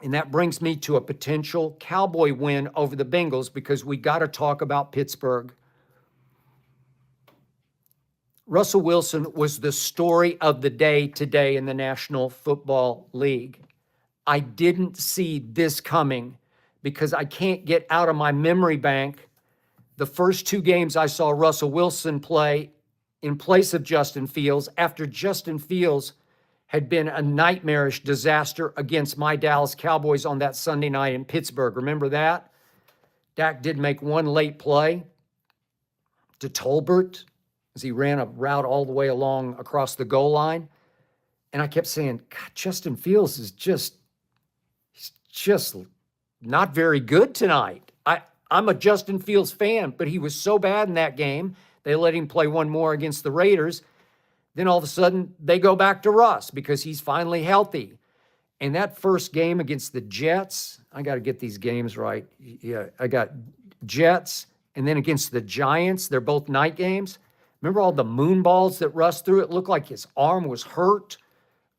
And that brings me to a potential Cowboy win over the Bengals, because we got to talk about Pittsburgh. Russell Wilson was the story of the day today in the National Football League. I didn't see this coming, because I can't get out of my memory bank the first two games I saw Russell Wilson play in place of Justin Fields, after Justin Fields had been a nightmarish disaster against my Dallas Cowboys on that Sunday night in Pittsburgh. Remember that? Dak did make one late play to Tolbert as he ran a route all the way along across the goal line. And I kept saying, God, Justin Fields is he's just not very good tonight. I'm a Justin Fields fan, but he was so bad in that game. They let him play one more against the Raiders. Then all of a sudden, they go back to Russ because he's finally healthy. And that first game against the Jets, I got to get these games right. Yeah, I got Jets, and then against the Giants, they're both night games. Remember all the moon balls that Russ threw? It looked like his arm was hurt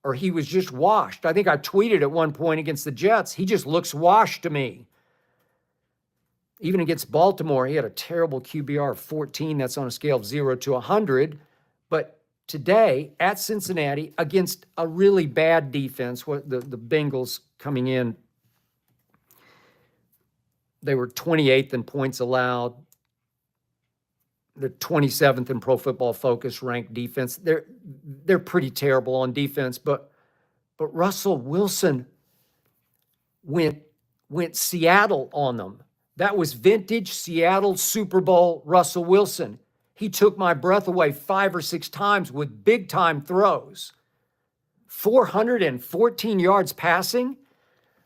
or he was just washed. I think I tweeted at one point against the Jets, he just looks washed to me. Even against Baltimore, he had a terrible QBR of 14. That's on a scale of 0 to 100. But today at Cincinnati, against a really bad defense, the Bengals coming in, they were 28th in points allowed. They're 27th in Pro Football Focus ranked defense. They're pretty terrible on defense, but Russell Wilson went Seattle on them. That was vintage Seattle Super Bowl Russell Wilson. He took my breath away 5 or 6 times with big-time throws. 414 yards passing.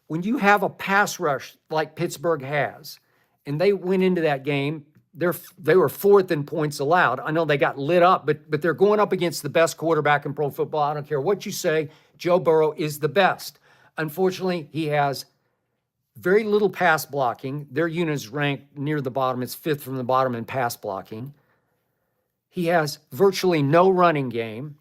When you have a pass rush like Pittsburgh has, and they went into that game, they were 4th in points allowed. I know they got lit up, but they're going up against the best quarterback in pro football. I don't care what you say, Joe Burrow is the best. Unfortunately, he has very little pass blocking. Their unit is ranked near the bottom. It's 5th from the bottom in pass blocking. He has virtually no running game.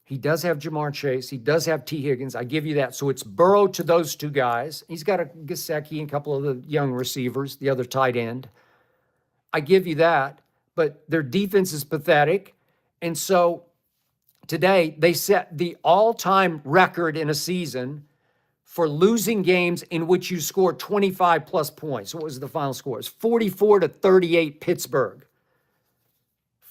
He does have Jamar Chase. He does have T. Higgins. I give you that. So it's Burrow to those two guys. He's got a Gesicki and a couple of the young receivers, the other tight end. I give you that. But their defense is pathetic. And so today they set the all-time record in a season for losing games in which you scored 25 plus points. What was the final score? It's 44-38 Pittsburgh.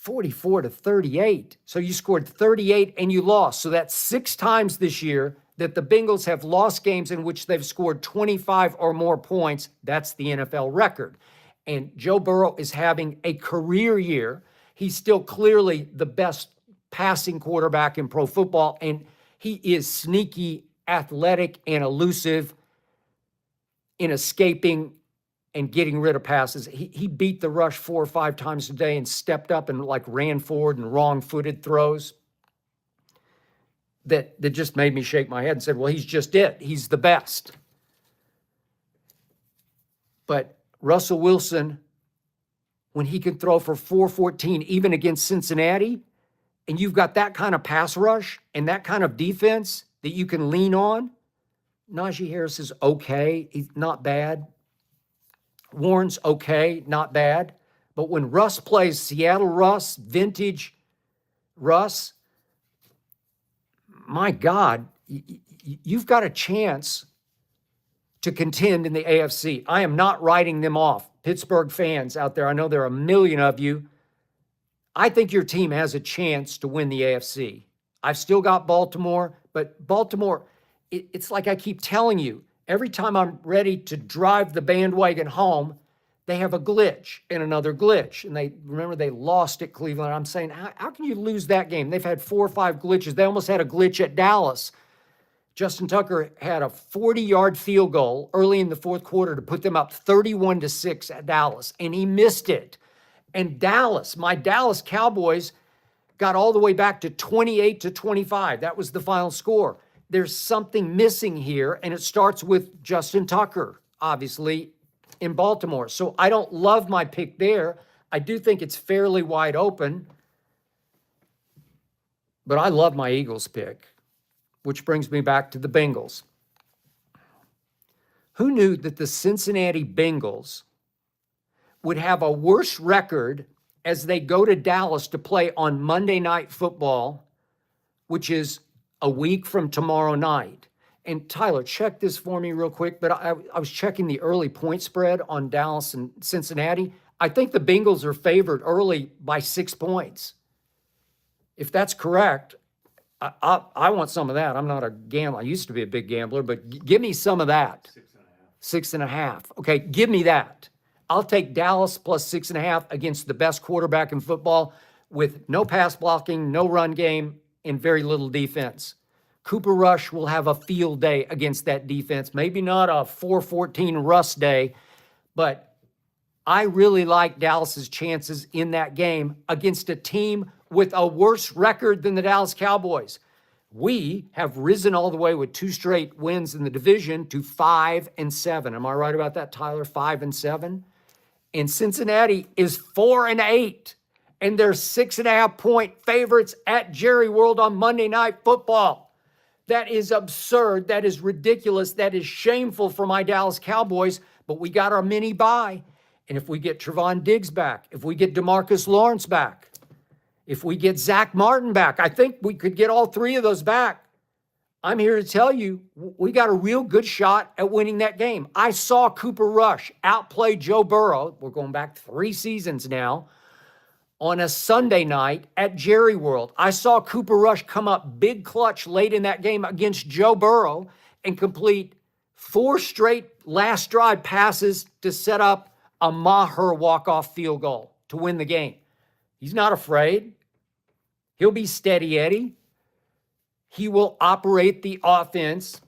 44-38. So you scored 38 and you lost. So that's 6 times this year that the Bengals have lost games in which they've scored 25 or more points. That's the NFL record. And Joe Burrow is having a career year. He's still clearly the best passing quarterback in pro football, and he is sneaky, athletic, and elusive in escaping and getting rid of passes. He beat the rush 4 or 5 times today and stepped up and ran forward and wrong-footed throws that just made me shake my head and said, well, he's just it. He's the best. But Russell Wilson, when he can throw for 414, even against Cincinnati, and you've got that kind of pass rush and that kind of defense that you can lean on, Najee Harris is okay. He's not bad. Warren's okay, not bad. But when Russ plays Seattle Russ, vintage Russ, my God, you've got a chance to contend in the AFC. I am not writing them off. Pittsburgh fans out there, I know there are a million of you. I think your team has a chance to win the AFC. I've still got Baltimore, but Baltimore, it's like I keep telling you, every time I'm ready to drive the bandwagon home, they have a glitch and another glitch. And they lost at Cleveland. I'm saying, how can you lose that game? They've had 4 or 5 glitches. They almost had a glitch at Dallas. Justin Tucker had a 40-yard field goal early in the 4th quarter to put them up 31-6 at Dallas, and he missed it. And Dallas, my Dallas Cowboys, got all the way back to 28-25. That was the final score. There's something missing here, and it starts with Justin Tucker, obviously, in Baltimore. So I don't love my pick there. I do think it's fairly wide open, but I love my Eagles pick, which brings me back to the Bengals. Who knew that the Cincinnati Bengals would have a worse record as they go to Dallas to play on Monday Night Football, which is a week from tomorrow night? And Tyler, check this for me real quick, but I was checking the early point spread on Dallas and Cincinnati. I think the Bengals are favored early by 6 points. If that's correct, I want some of that. I'm not a gambler. I used to be a big gambler, but give me some of that. 6.5. 6.5. Okay, give me that. I'll take Dallas plus 6.5 against the best quarterback in football with no pass blocking, no run game, and very little defense. Cooper Rush will have a field day against that defense. Maybe not a 4-14 Russ day, but I really like Dallas's chances in that game against a team with a worse record than the Dallas Cowboys. We have risen all the way with 2 straight wins in the division to 5-7. Am I right about that, Tyler? 5-7. And Cincinnati is 4-8, and they're 6.5-point favorites at Jerry World on Monday Night Football. That is absurd. That is ridiculous. That is shameful for my Dallas Cowboys. But we got our mini bye. And if we get Trevon Diggs back, if we get DeMarcus Lawrence back, if we get Zach Martin back, I think we could get all 3 of those back. I'm here to tell you, we got a real good shot at winning that game. I saw Cooper Rush outplay Joe Burrow. We're going back 3 seasons now. On a Sunday night at Jerry World, I saw Cooper Rush come up big clutch late in that game against Joe Burrow and complete 4 straight last drive passes to set up a Maher walk-off field goal to win the game. He's not afraid. He'll be steady Eddie. He will operate the offense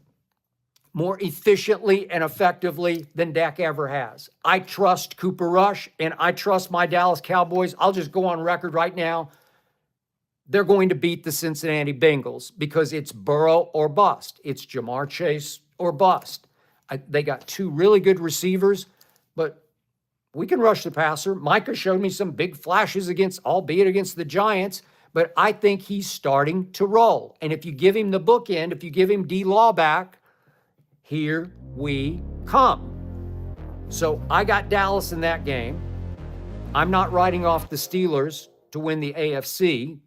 more efficiently and effectively than Dak ever has. I trust Cooper Rush, and I trust my Dallas Cowboys. I'll just go on record right now. They're going to beat the Cincinnati Bengals because it's Burrow or bust. It's Jamar Chase or bust. They got 2 really good receivers, but we can rush the passer. Micah showed me some big flashes albeit against the Giants, but I think he's starting to roll. And if you give him the bookend, if you give him D-Law back, here we come. So I got Dallas in that game. I'm not writing off the Steelers to win the AFC.